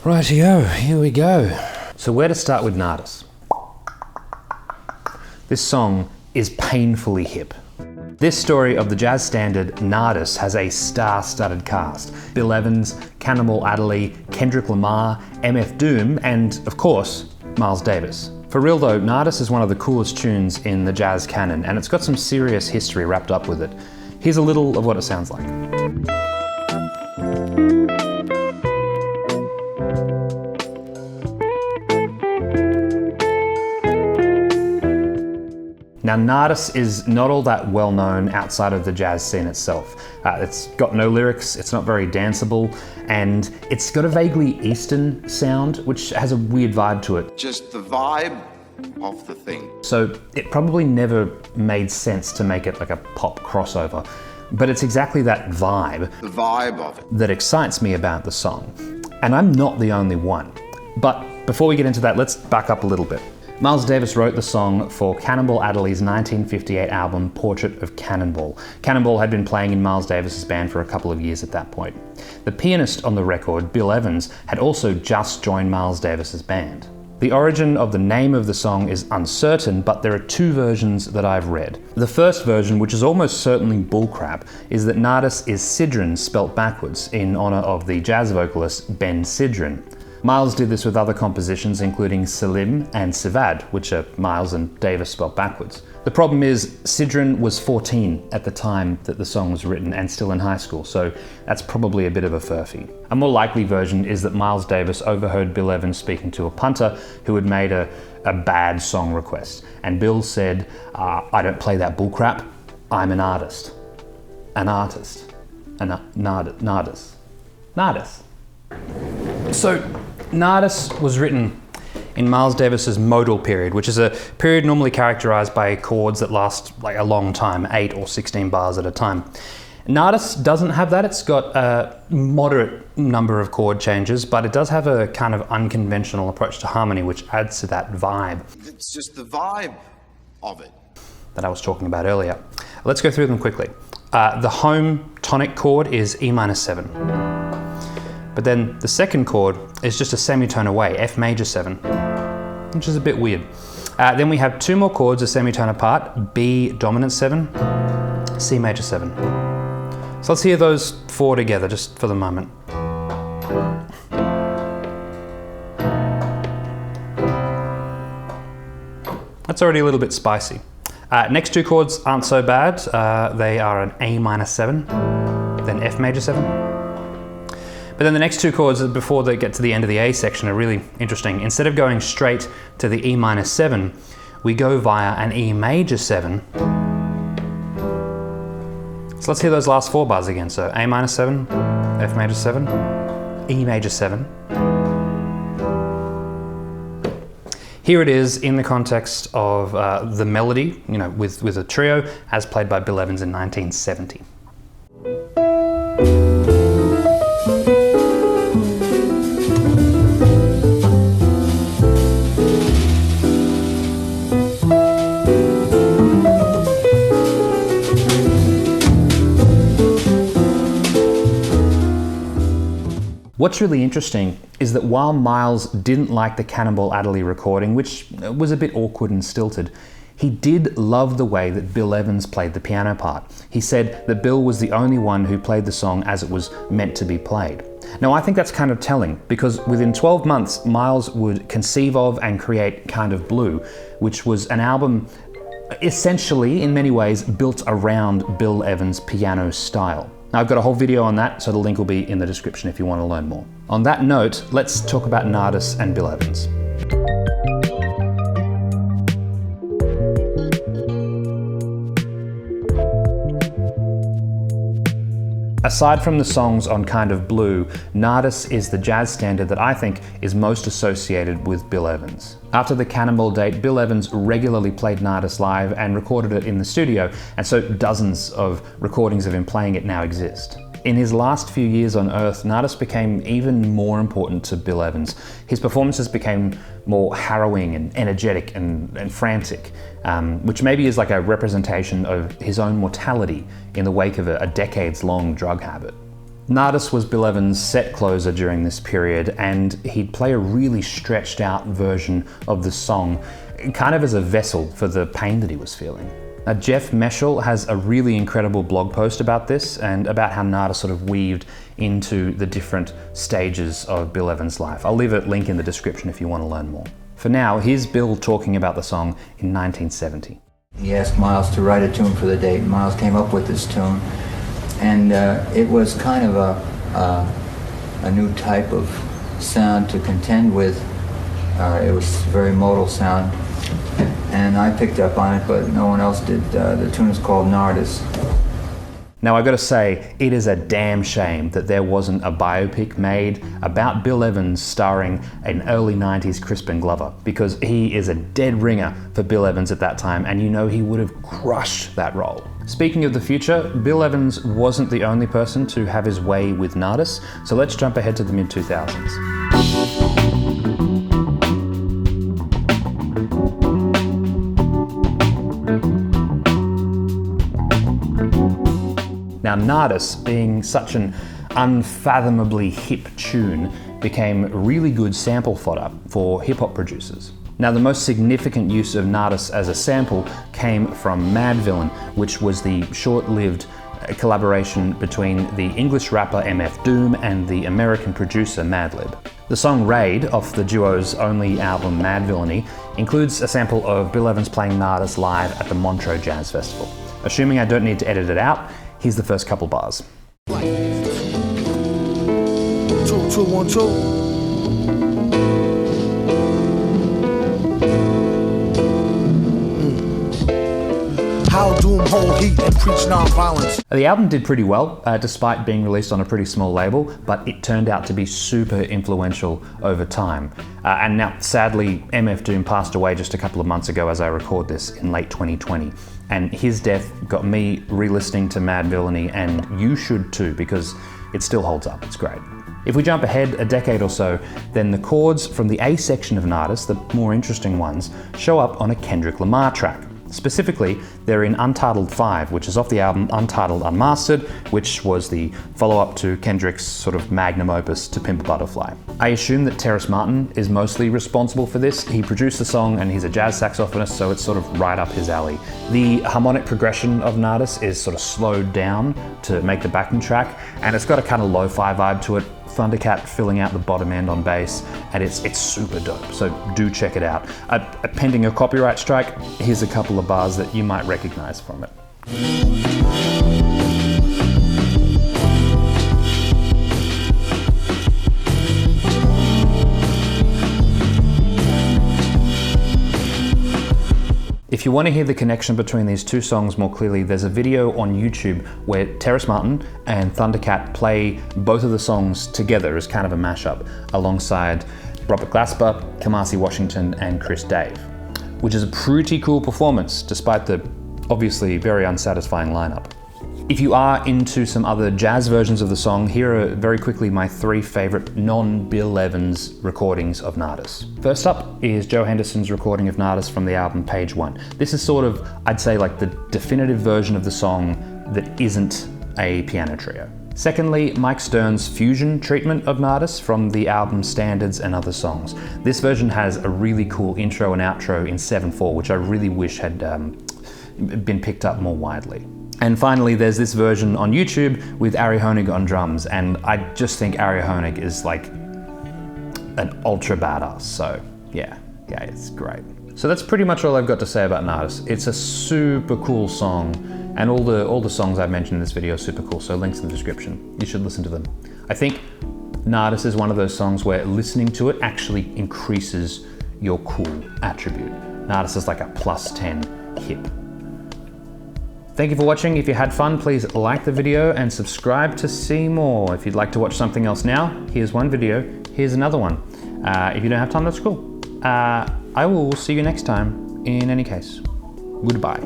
Rightio, here we go. So where to start with Nardis? This song is painfully hip. This story of the jazz standard Nardis has a star-studded cast. Bill Evans, Cannonball Adderley, Kendrick Lamar, MF Doom, and of course, Miles Davis. For real though, Nardis is one of the coolest tunes in the jazz canon, and it's got some serious history wrapped up with it. Here's a little of what it sounds like. Now, Nardis is not all that well known outside of the jazz scene itself. It's got no lyrics, it's not very danceable, and it's got a vaguely Eastern sound, which has a weird vibe to it. Just the vibe of the thing. So it probably never made sense to make it like a pop crossover, but it's exactly that vibe. The vibe of it. That excites me about the song. And I'm not the only one. But before we get into that, let's back up a little bit. Miles Davis wrote the song for Cannonball Adderley's 1958 album, Portrait of Cannonball. Cannonball had been playing in Miles Davis's band for a couple of years at that point. The pianist on the record, Bill Evans, had also just joined Miles Davis's band. The origin of the name of the song is uncertain, but there are two versions that I've read. The first version, which is almost certainly bullcrap, is that Nardis is Sidran spelt backwards in honor of the jazz vocalist Ben Sidran. Miles did this with other compositions, including Salim and Sivad, which are Miles and Davis spelled backwards. The problem is, Sidran was 14 at the time that the song was written and still in high school, so that's probably a bit of a furphy. A more likely version is that Miles Davis overheard Bill Evans speaking to a punter who had made a bad song request, and Bill said, I don't play that bullcrap, I'm an artist. An artist. Nardis. So, Nardis was written in Miles Davis's modal period, which is a period normally characterized by chords that last like a long time, 8 or 16 bars at a time. Nardis doesn't have that. It's got a moderate number of chord changes, but it does have a kind of unconventional approach to harmony, which adds to that vibe. It's just the vibe of it that I was talking about earlier. Let's go through them quickly. The home tonic chord is E minor 7. But then the second chord is just a semitone away, F major 7, which is a bit weird. Then we have two more chords a semitone apart, B dominant 7, C major 7. So let's hear those four together just for the moment. That's already a little bit spicy. Next two chords aren't so bad. They are an A minor 7, then F major 7. But then the next two chords before they get to the end of the A section are really interesting. Instead of going straight to the E minor 7, we go via an E major 7. So let's hear those last four bars again. So A minor 7, F major 7, E major 7. Here it is in the context of the melody, with a trio as played by Bill Evans in 1970. What's really interesting is that while Miles didn't like the Cannonball Adderley recording, which was a bit awkward and stilted, he did love the way that Bill Evans played the piano part. He said that Bill was the only one who played the song as it was meant to be played. Now, I think that's kind of telling, because within 12 months, Miles would conceive of and create Kind of Blue, which was an album essentially, in many ways, built around Bill Evans' piano style. Now, I've got a whole video on that, so the link will be in the description if you want to learn more. On that note, let's talk about Nardis and Bill Evans. Aside from the songs on Kind of Blue, Nardis is the jazz standard that I think is most associated with Bill Evans. After the Cannonball date, Bill Evans regularly played Nardis live and recorded it in the studio, and so dozens of recordings of him playing it now exist. In his last few years on Earth, Nardis became even more important to Bill Evans. His performances became more harrowing and energetic and frantic, which maybe is like a representation of his own mortality in the wake of a decades-long drug habit. Nardis was Bill Evans' set closer during this period, and he'd play a really stretched out version of the song, kind of as a vessel for the pain that he was feeling. Now, Jeff Meschel has a really incredible blog post about this and about how Nardis sort of weaved into the different stages of Bill Evans' life. I'll leave a link in the description if you want to learn more. For now, here's Bill talking about the song in 1970. He asked Miles to write a tune for the date. Miles came up with this tune, and it was kind of a new type of sound to contend with. It was a very modal sound, and I picked up on it, but no one else did. The tune is called Nardis. Now, I've got to say, it is a damn shame that there wasn't a biopic made about Bill Evans starring an early 90s Crispin Glover, because he is a dead ringer for Bill Evans at that time, and you know he would have crushed that role. Speaking of the future, Bill Evans wasn't the only person to have his way with Nardis, so let's jump ahead to the mid-2000s. Now, Nardis, being such an unfathomably hip tune, became really good sample fodder for hip-hop producers. Now, the most significant use of Nardis as a sample came from Madvillain, which was the short-lived collaboration between the English rapper MF Doom and the American producer Madlib. The song Raid, off the duo's only album Madvillainy, includes a sample of Bill Evans playing Nardis live at the Montreux Jazz Festival. Assuming I don't need to edit it out, here's the first couple bars. 2, 2, 1, 2. How Doom hold heat and preach non-violence. The album did pretty well, despite being released on a pretty small label, but it turned out to be super influential over time. And now, sadly, MF Doom passed away just a couple of months ago as I record this in late 2020. And his death got me re-listening to Madvillainy, and you should too, because it still holds up. It's great. If we jump ahead a decade or so, then the chords from the A section of Nardis, the more interesting ones, show up on a Kendrick Lamar track. Specifically, they're in Untitled 5, which is off the album Untitled Unmastered, which was the follow-up to Kendrick's sort of magnum opus To Pimp a Butterfly. I assume that Terrace Martin is mostly responsible for this. He produced the song and he's a jazz saxophonist, so it's sort of right up his alley. The harmonic progression of Nardis is sort of slowed down to make the backing track, and it's got a kind of lo-fi vibe to it. Thundercat filling out the bottom end on bass, and it's super dope, so do check it out. Pending a copyright strike, here's a couple of bars that you might recognize from it. If you want to hear the connection between these two songs more clearly, there's a video on YouTube where Terrace Martin and Thundercat play both of the songs together as kind of a mashup, alongside Robert Glasper, Kamasi Washington, and Chris Dave, which is a pretty cool performance, despite the obviously very unsatisfying lineup. If you are into some other jazz versions of the song, here are very quickly my 3 favorite non-Bill Evans recordings of Nardis. First up is Joe Henderson's recording of Nardis from the album Page One. This is sort of, I'd say, like the definitive version of the song that isn't a piano trio. Secondly, Mike Stern's fusion treatment of Nardis from the album Standards and Other Songs. This version has a really cool intro and outro in 7/4, which I really wish had been picked up more widely. And finally, there's this version on YouTube with Ari Honig on drums, and I just think Ari Honig is like an ultra badass, so yeah, it's great. So that's pretty much all I've got to say about Nardis. It's a super cool song, and all the songs I've mentioned in this video are super cool, so links in the description. You should listen to them. I think Nardis is one of those songs where listening to it actually increases your cool attribute. Nardis is like a +10 hip. Thank you for watching. If you had fun, please like the video and subscribe to see more. If you'd like to watch something else now, here's one video, here's another one. If you don't have time, that's cool. I will see you next time in any case. Goodbye.